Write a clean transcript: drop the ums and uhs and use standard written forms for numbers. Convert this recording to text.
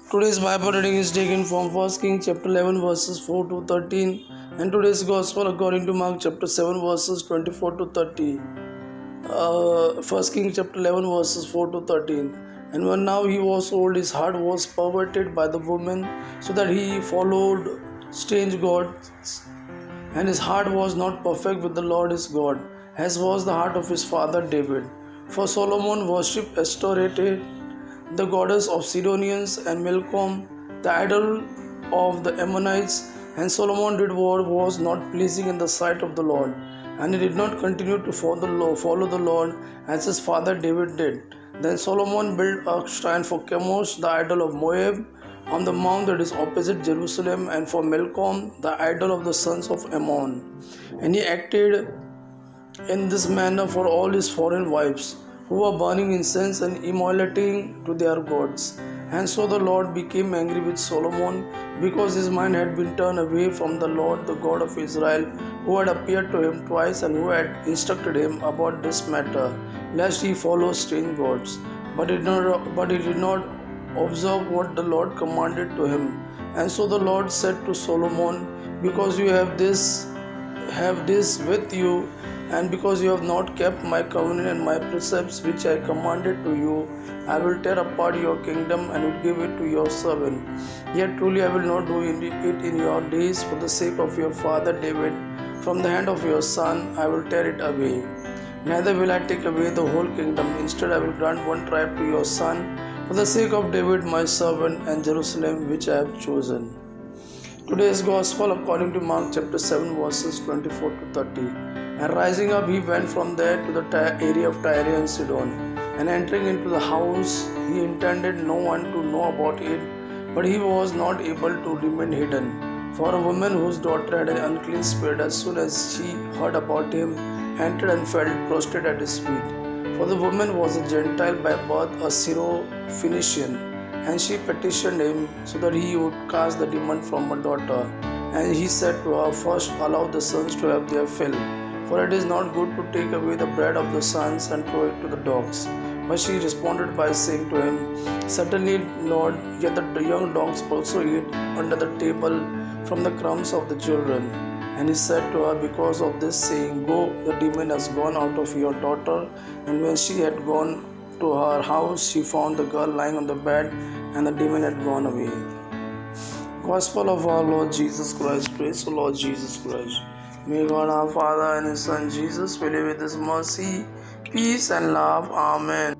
Today's Bible reading is taken from 1 Kings chapter 11 verses 4 to 13 and today's Gospel according to Mark chapter 7 verses 24 to 30. 1 Kings chapter 11 verses 4 to 13. And when now he was old, his heart was perverted by the woman, so that he followed strange gods, and his heart was not perfect with the Lord his God, as was the heart of his father David. For Solomon worshipped Ashtoreth, the goddess of Sidonians, and Milcom, the idol of the Ammonites. And Solomon did what was not pleasing in the sight of the Lord, and he did not continue to follow the Lord as his father David did. Then Solomon built a shrine for Chemosh, the idol of Moab, on the mount that is opposite Jerusalem, and for Milcom, the idol of the sons of Ammon. And he acted in this manner for all his foreign wives, who were burning incense and immolating to their gods. And so the Lord became angry with Solomon, because his mind had been turned away from the Lord, the God of Israel, who had appeared to him twice and who had instructed him about this matter, lest he follow strange gods. But he did not observe what the Lord commanded to him. And so the Lord said to Solomon, because you have this with you, and because you have not kept my covenant and my precepts which I commanded to you, I will tear apart your kingdom and will give it to your servant. Yet truly I will not do it in your days for the sake of your father David. From the hand of your son I will tear it away. Neither will I take away the whole kingdom. Instead I will grant one tribe to your son for the sake of David my servant and Jerusalem which I have chosen. Today's Gospel according to Mark chapter 7 verses 24 to 30. And rising up he went from there to the area of Tyre and Sidon. And entering into the house he intended no one to know about it, but he was not able to remain hidden. For a woman whose daughter had an unclean spirit, as soon as she heard about him, entered and fell prostrate at his feet. For the woman was a Gentile by birth, a Syro-Phoenician, and she petitioned him so that he would cast the demon from her daughter. And he said to her, first allow the sons to have their fill, for it is not good to take away the bread of the sons and throw it to the dogs. But she responded by saying to him, certainly, Lord, yet the young dogs also eat under the table from the crumbs of the children. And he said to her, because of this saying, go, the demon has gone out of your daughter. And when she had gone to her house, she found the girl lying on the bed, and the demon had gone away. Gospel of our Lord Jesus Christ. Praise the Lord Jesus Christ. May God our Father and His Son Jesus fill you with His mercy, peace and love. Amen.